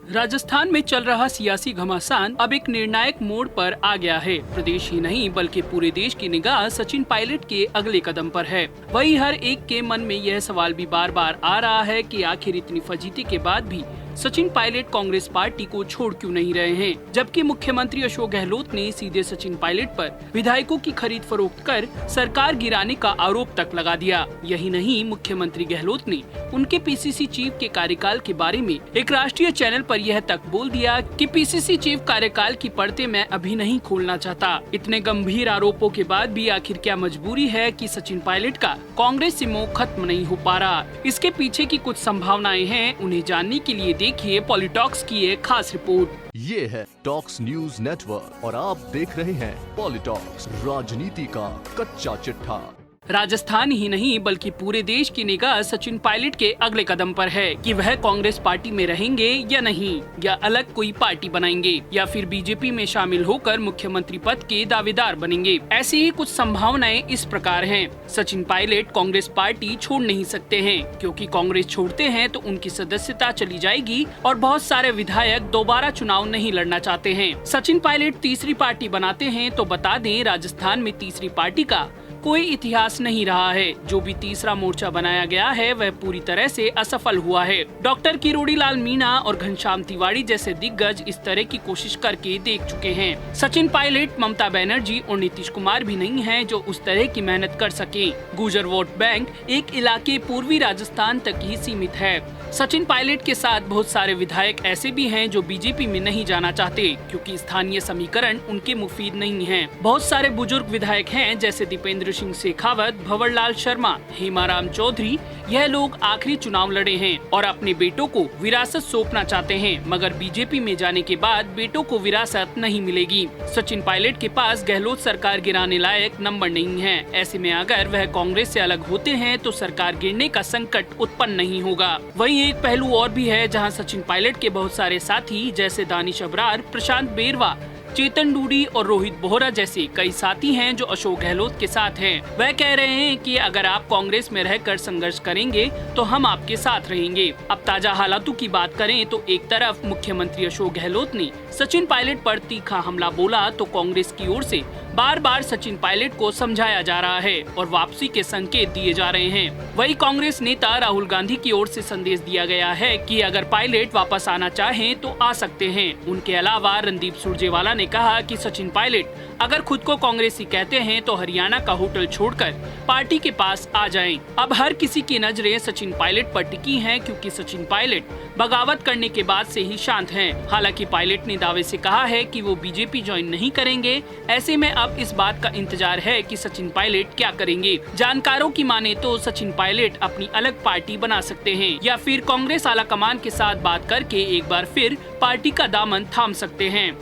राजस्थान में चल रहा सियासी घमासान अब एक निर्णायक मोड़ पर आ गया है। प्रदेश ही नहीं बल्कि पूरे देश की निगाह सचिन पायलट के अगले कदम पर है। वही हर एक के मन में यह सवाल भी बार बार आ रहा है कि आखिर इतनी फजीती के बाद भी सचिन पायलट कांग्रेस पार्टी को छोड़ क्यों नहीं रहे हैं, जबकि मुख्यमंत्री अशोक गहलोत ने सीधे सचिन पायलट पर विधायकों की खरीद फरोख्त कर सरकार गिराने का आरोप तक लगा दिया। यही नहीं, मुख्यमंत्री गहलोत ने उनके पीसीसी चीफ के कार्यकाल के बारे में एक राष्ट्रीय चैनल पर यह तक बोल दिया कि पीसीसी चीफ कार्यकाल की परतें मैं अभी नहीं खोलना चाहता। इतने गंभीर आरोपों के बाद भी आखिर क्या मजबूरी है कि सचिन पायलट का कांग्रेस से मोह खत्म नहीं हो पा रहा? इसके पीछे की कुछ संभावनाएं हैं, उन्हें जानने के लिए देखिए पॉलिटॉक्स की एक खास रिपोर्ट। ये है टॉक्स न्यूज नेटवर्क और आप देख रहे हैं पॉलिटॉक्स, राजनीति का कच्चा चिट्ठा। राजस्थान ही नहीं बल्कि पूरे देश की निगाह सचिन पायलट के अगले कदम पर है कि वह कांग्रेस पार्टी में रहेंगे या नहीं, या अलग कोई पार्टी बनाएंगे, या फिर बीजेपी में शामिल होकर मुख्यमंत्री पद के दावेदार बनेंगे। ऐसी ही कुछ संभावनाएं इस प्रकार हैं। सचिन पायलट कांग्रेस पार्टी छोड़ नहीं सकते हैं, क्योंकि कांग्रेस छोड़ते हैं तो उनकी सदस्यता चली जाएगी और बहुत सारे विधायक दोबारा चुनाव नहीं लड़ना चाहते हैं। सचिन पायलट तीसरी पार्टी बनाते हैं तो बता दें, राजस्थान में तीसरी पार्टी का कोई इतिहास नहीं रहा है। जो भी तीसरा मोर्चा बनाया गया है वह पूरी तरह से असफल हुआ है। डॉक्टर किरोड़ी लाल मीणा और घनश्याम तिवारी जैसे दिग्गज इस तरह की कोशिश करके देख चुके हैं। सचिन पायलट, ममता बनर्जी और नीतीश कुमार भी नहीं हैं जो उस तरह की मेहनत कर सके। गुर्जर वोट बैंक एक इलाके पूर्वी राजस्थान तक ही सीमित है। सचिन पायलट के साथ बहुत सारे विधायक ऐसे भी हैं जो बीजेपी में नहीं जाना चाहते, क्योंकि स्थानीय समीकरण उनके मुफीद नहीं हैं। बहुत सारे बुजुर्ग विधायक हैं जैसे दीपेंद्र सिंह शेखावत, भंवर लाल शर्मा, हेमाराम चौधरी। यह लोग आखिरी चुनाव लड़े हैं और अपने बेटों को विरासत सौंपना चाहते हैं, मगर बीजेपी में जाने के बाद बेटों को विरासत नहीं मिलेगी। सचिन पायलट के पास गहलोत सरकार गिराने लायक नंबर नहीं है। ऐसे में अगर वह कांग्रेस से अलग होते हैं तो सरकार गिरने का संकट उत्पन्न नहीं होगा। वहीं एक पहलू और भी है जहां सचिन पायलट के बहुत सारे साथी जैसे दानिश अबरार, प्रशांत बेरवा, चेतन डूडी और रोहित बोहरा जैसे कई साथी हैं जो अशोक गहलोत के साथ हैं। वह कह रहे हैं कि अगर आप कांग्रेस में रहकर संघर्ष करेंगे तो हम आपके साथ रहेंगे। अब ताजा हालातों की बात करें तो एक तरफ मुख्यमंत्री अशोक गहलोत ने सचिन पायलट पर तीखा हमला बोला तो कांग्रेस की ओर से बार बार सचिन पायलट को समझाया जा रहा है और वापसी के संकेत दिए जा रहे हैं। वही कांग्रेस नेता राहुल गांधी की ओर से संदेश दिया गया है कि अगर पायलट वापस आना चाहें तो आ सकते हैं। उनके अलावा रणदीप सुरजेवाला ने कहा कि सचिन पायलट अगर खुद को कांग्रेसी कहते हैं तो हरियाणा का होटल छोड़कर पार्टी के पास आ जाएं। अब हर किसी की नजरें सचिन पायलट पर टिकी हैं, क्योंकि सचिन पायलट बगावत करने के बाद से ही शांत हैं। हालांकि पायलट ने दावे से कहा है कि वो बीजेपी ज्वाइन नहीं करेंगे। ऐसे में अब इस बात का इंतजार है कि सचिन पायलट क्या करेंगे। जानकारों की माने तो सचिन पायलट अपनी अलग पार्टी बना सकते हैं या फिर कांग्रेस आलाकमान के साथ बात करके एक बार फिर पार्टी का दामन थाम सकते हैं।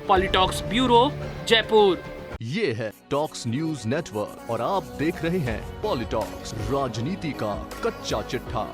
पॉलिटॉक्स ब्यूरो, जयपुर। ये है टॉक्स न्यूज नेटवर्क और आप देख रहे हैं पॉलिटॉक्स, राजनीति का कच्चा चिट्ठा।